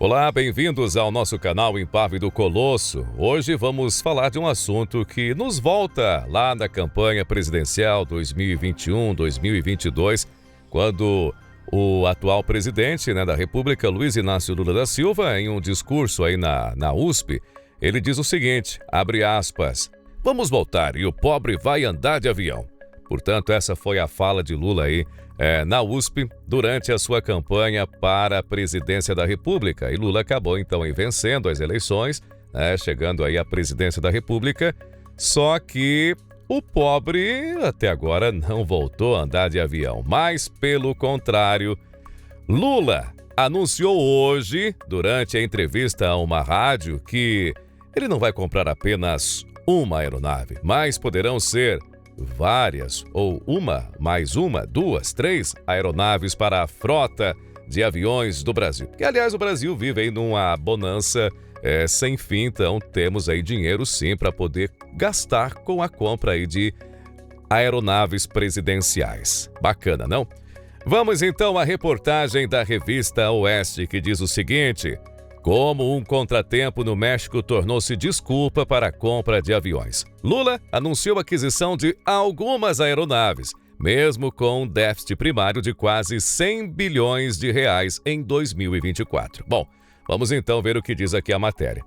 Olá, bem-vindos ao nosso canal Impávido Colosso. Hoje vamos falar de um assunto que nos volta lá na campanha presidencial 2021-2022, quando o atual presidente da República, Luiz Inácio Lula da Silva, em um discurso aí na USP, ele diz o seguinte, abre aspas, vamos voltar e o pobre vai andar de avião. Portanto, essa foi a fala de Lula aí na USP durante a sua campanha para a presidência da República. E Lula acabou então aí vencendo as eleições, chegando aí à presidência da República. Só que o pobre até agora não voltou a andar de avião. Mas, pelo contrário, Lula anunciou hoje, durante a entrevista a uma rádio, que ele não vai comprar apenas uma aeronave, mas poderão ser várias, ou uma, duas, três aeronaves para a frota de aviões do Brasil. Que, aliás, o Brasil vive aí numa bonança sem fim, então temos aí dinheiro sim para poder gastar com a compra aí de aeronaves presidenciais. Bacana, não? Vamos então à reportagem da revista Oeste, que diz o seguinte... Como um contratempo no México tornou-se desculpa para a compra de aviões. Lula anunciou a aquisição de algumas aeronaves, mesmo com um déficit primário de quase 100 bilhões de reais em 2024. Bom, vamos então ver o que diz aqui a matéria.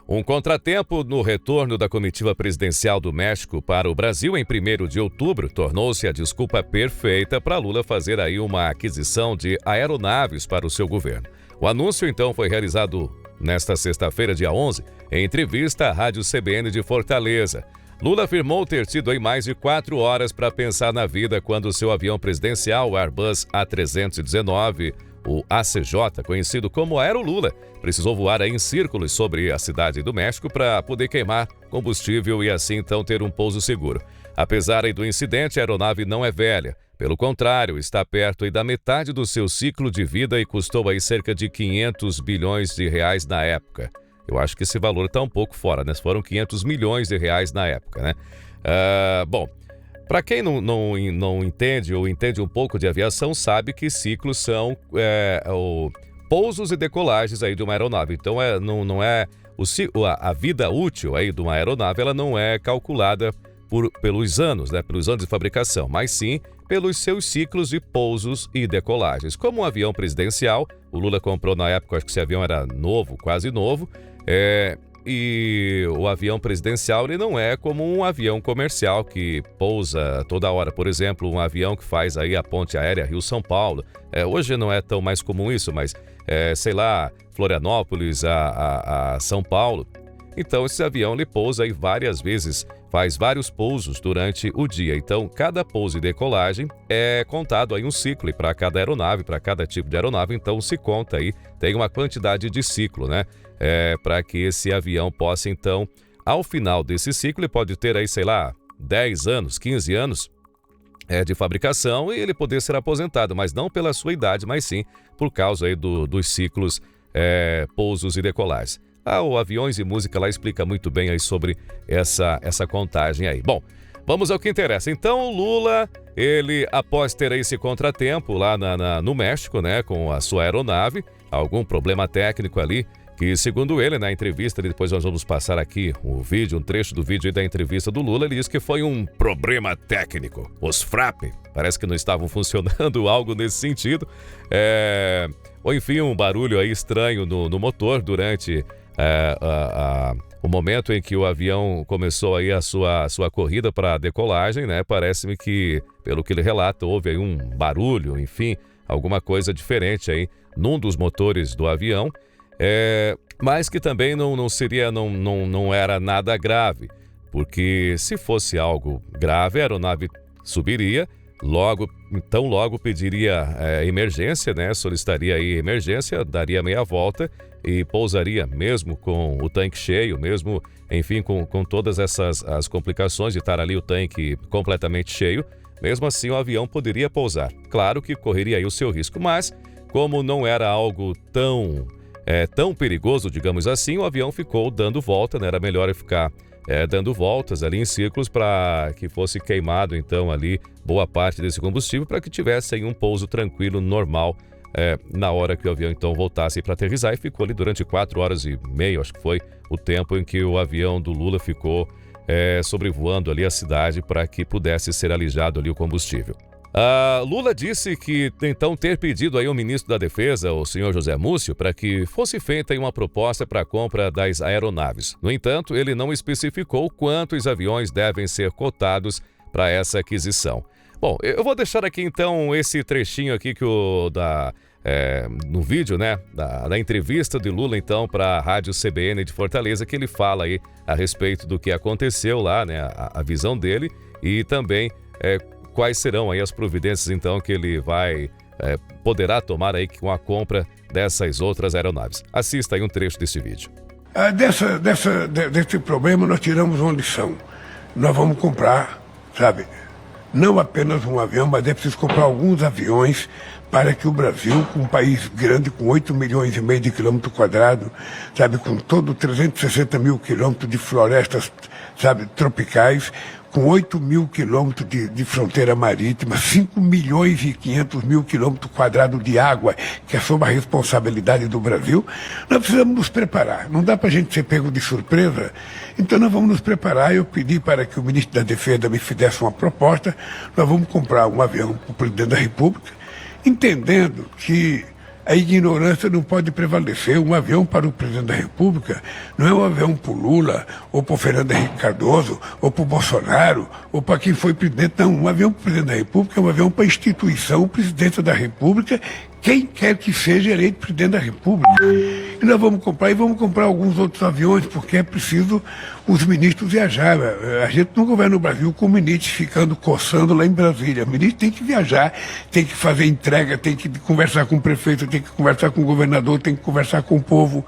Um contratempo no retorno da comitiva presidencial do México para o Brasil em 1º de outubro tornou-se a desculpa perfeita para Lula fazer aí uma aquisição de aeronaves para o seu governo. O anúncio, então, foi realizado nesta sexta-feira, dia 11, em entrevista à Rádio CBN de Fortaleza. Lula afirmou ter tido aí mais de 4 horas para pensar na vida quando seu avião presidencial, o Airbus A319, o ACJ, conhecido como Aerolula, precisou voar aí em círculos sobre a cidade do México para poder queimar combustível e assim, então, ter um pouso seguro. Apesar aí do incidente, a aeronave não é velha. Pelo contrário, está perto aí da metade do seu ciclo de vida e custou aí cerca de 500 bilhões de reais na época. Eu acho que esse valor está um pouco fora, né? Foram 500 milhões de reais na época, né? Bom, para quem não entende ou entende um pouco de aviação, sabe que ciclos são pousos e decolagens aí de uma aeronave. Então, não é a vida útil aí de uma aeronave, ela não é calculada pelos anos, pelos anos de fabricação, mas sim pelos seus ciclos de pousos e decolagens. Como um avião presidencial, o Lula comprou na época, acho que esse avião era novo, quase novo, e o avião presidencial ele não é como um avião comercial que pousa toda hora. Por exemplo, um avião que faz aí a ponte aérea Rio-São Paulo. Hoje não é tão mais comum isso, mas, sei lá, Florianópolis a São Paulo. Então, esse avião ele pousa aí várias vezes, faz vários pousos durante o dia. Então, cada pouso e decolagem é contado aí um ciclo e para cada aeronave, para cada tipo de aeronave, então se conta aí, tem uma quantidade de ciclo, para que esse avião possa, então, ao final desse ciclo, ele pode ter aí, sei lá, 10 anos, 15 anos de fabricação e ele poder ser aposentado, mas não pela sua idade, mas sim por causa aí dos ciclos, pousos e decolagens. O Aviões e Música lá explica muito bem aí sobre essa contagem aí. Bom, vamos ao que interessa. Então, o Lula, ele, após ter esse contratempo lá no México, com a sua aeronave, algum problema técnico ali, que segundo ele, na entrevista, depois nós vamos passar aqui um trecho do vídeo aí da entrevista do Lula, ele disse que foi um problema técnico. Os FRAP parece que não estavam funcionando, algo nesse sentido. Ou enfim, um barulho aí estranho no motor durante... o momento em que o avião começou aí a sua corrida para a decolagem, parece-me que, pelo que ele relata, houve aí um barulho, enfim, alguma coisa diferente aí num dos motores do avião, mas que também não era nada grave, porque se fosse algo grave, a aeronave subiria, logo pediria emergência, solicitaria aí emergência, daria meia volta e pousaria mesmo com o tanque cheio, mesmo, enfim, com todas as complicações de estar ali o tanque completamente cheio, mesmo assim o avião poderia pousar. Claro que correria aí o seu risco, mas como não era algo tão perigoso, digamos assim, o avião ficou dando volta, era melhor ficar dando voltas ali em círculos para que fosse queimado então ali boa parte desse combustível para que tivesse aí um pouso tranquilo, normal na hora que o avião então voltasse para aterrissar, e ficou ali durante 4 horas e meia, acho que foi o tempo em que o avião do Lula ficou sobrevoando ali a cidade para que pudesse ser alijado ali o combustível. Lula disse que então ter pedido aí ao ministro da Defesa, o senhor José Múcio, para que fosse feita aí uma proposta para a compra das aeronaves. No entanto, ele não especificou quantos aviões devem ser cotados para essa aquisição. Bom, eu vou deixar aqui então esse trechinho aqui que no vídeo, né, da entrevista de Lula então para a Rádio CBN de Fortaleza, que ele fala aí a respeito do que aconteceu lá, né, a visão dele, e também quais serão aí as providências então que ele poderá tomar aí com a compra dessas outras aeronaves. Assista aí um trecho desse vídeo. Desse problema nós tiramos uma lição. Nós vamos comprar, sabe, não apenas um avião, mas é preciso comprar alguns aviões para que o Brasil, um país grande, com 8 milhões e meio de quilômetros quadrados, sabe, com todo 360 mil quilômetros de florestas, sabe, tropicais, com 8 mil quilômetros de fronteira marítima, 5 milhões e 500 mil quilômetros quadrados de água, que é sob a responsabilidade do Brasil, nós precisamos nos preparar. Não dá para a gente ser pego de surpresa, então nós vamos nos preparar. Eu pedi para que o ministro da Defesa me fizesse uma proposta. Nós vamos comprar um avião para o presidente da República, entendendo que a ignorância não pode prevalecer. Um avião para o presidente da República não é um avião para o Lula, ou para o Fernando Henrique Cardoso, ou para o Bolsonaro, ou para quem foi presidente. Não, um avião para o presidente da República é um avião para a instituição, presidência da República, quem quer que seja eleito presidente da República. E nós vamos comprar alguns outros aviões, porque é preciso os ministros viajar. A gente não governa o Brasil com o ministro ficando coçando lá em Brasília. O ministro tem que viajar, tem que fazer entrega, tem que conversar com o prefeito, tem que conversar com o governador, tem que conversar com o povo.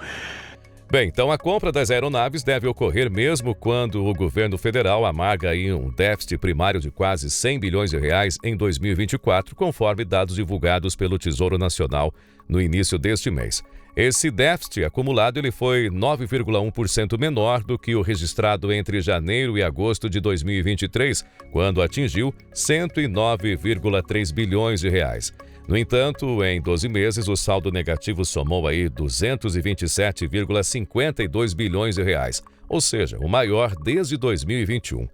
Bem, então a compra das aeronaves deve ocorrer mesmo quando o governo federal amarga aí um déficit primário de quase 100 bilhões de reais em 2024, conforme dados divulgados pelo Tesouro Nacional no início deste mês. Esse déficit acumulado ele foi 9,1% menor do que o registrado entre janeiro e agosto de 2023, quando atingiu 109,3 bilhões de reais. No entanto, em 12 meses, o saldo negativo somou aí 227,52 bilhões de reais, ou seja, o maior desde 2021.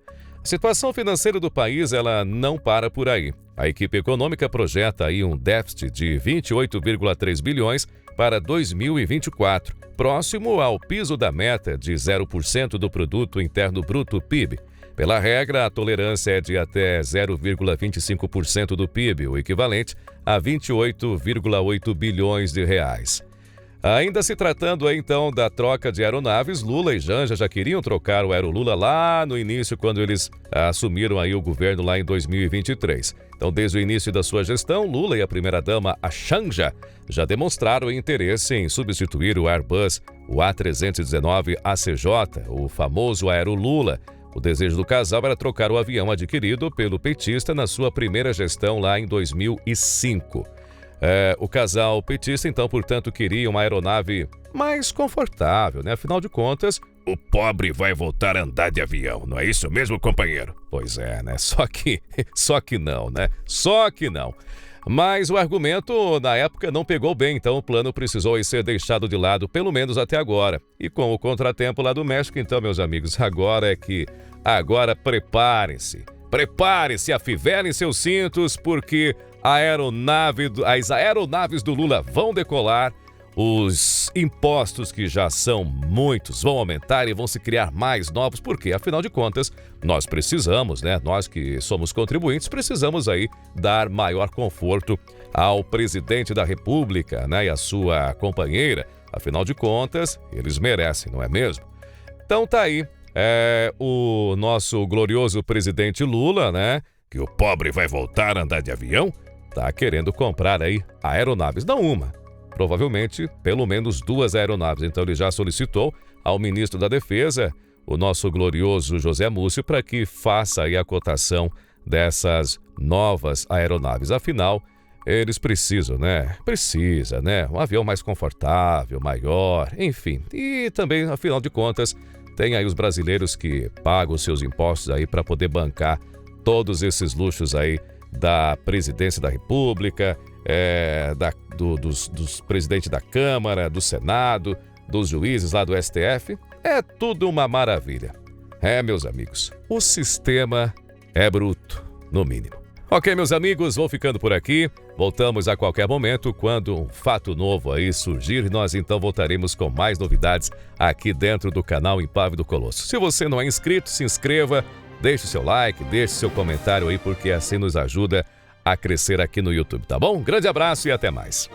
A situação financeira do país ela não para por aí. A equipe econômica projeta aí um déficit de 28,3 bilhões para 2024, próximo ao piso da meta de 0% do Produto Interno Bruto PIB. Pela regra, a tolerância é de até 0,25% do PIB, o equivalente a 28,8 bilhões de reais. Ainda se tratando então da troca de aeronaves, Lula e Janja já queriam trocar o Aerolula lá no início, quando eles assumiram aí o governo lá em 2023. Então, desde o início da sua gestão, Lula e a primeira-dama, a Janja, já demonstraram interesse em substituir o Airbus, o A319 ACJ, o famoso Aerolula. O desejo do casal era trocar o avião adquirido pelo petista na sua primeira gestão lá em 2005. O casal petista, então, portanto, queria uma aeronave mais confortável, né? Afinal de contas, o pobre vai voltar a andar de avião, não é isso mesmo, companheiro? Pois é, né? Só que não, né? Só que não. Mas o argumento, na época, não pegou bem, então o plano precisou ser deixado de lado, pelo menos até agora. E com o contratempo lá do México, então, meus amigos, agora preparem-se. Preparem-se, afivelem seus cintos, porque as aeronaves do Lula vão decolar. Os impostos, que já são muitos, vão aumentar e vão se criar mais novos, porque, afinal de contas, nós precisamos, né? Nós que somos contribuintes, precisamos aí dar maior conforto ao presidente da República, né? E a sua companheira. Afinal de contas, eles merecem, não é mesmo? Então tá aí, o nosso glorioso presidente Lula, né? Que o pobre vai voltar a andar de avião, tá querendo comprar aí aeronaves, não uma. Provavelmente, pelo menos 2 aeronaves. Então, ele já solicitou ao ministro da Defesa, o nosso glorioso José Múcio, para que faça aí a cotação dessas novas aeronaves. Afinal, eles precisam, né? Precisa, né? Um avião mais confortável, maior, enfim. E também, afinal de contas, tem aí os brasileiros que pagam os seus impostos aí para poder bancar todos esses luxos aí da presidência da República, dos presidentes da Câmara, do Senado, dos juízes lá do STF. É tudo uma maravilha. Meus amigos, o sistema é bruto, no mínimo. Ok, meus amigos, vou ficando por aqui. Voltamos a qualquer momento quando um fato novo aí surgir. Nós então voltaremos com mais novidades aqui dentro do canal Impávido Colosso. Se você não é inscrito, se inscreva, deixe seu like, deixe seu comentário aí, porque assim nos ajuda a crescer aqui no YouTube, tá bom? Um grande abraço e até mais.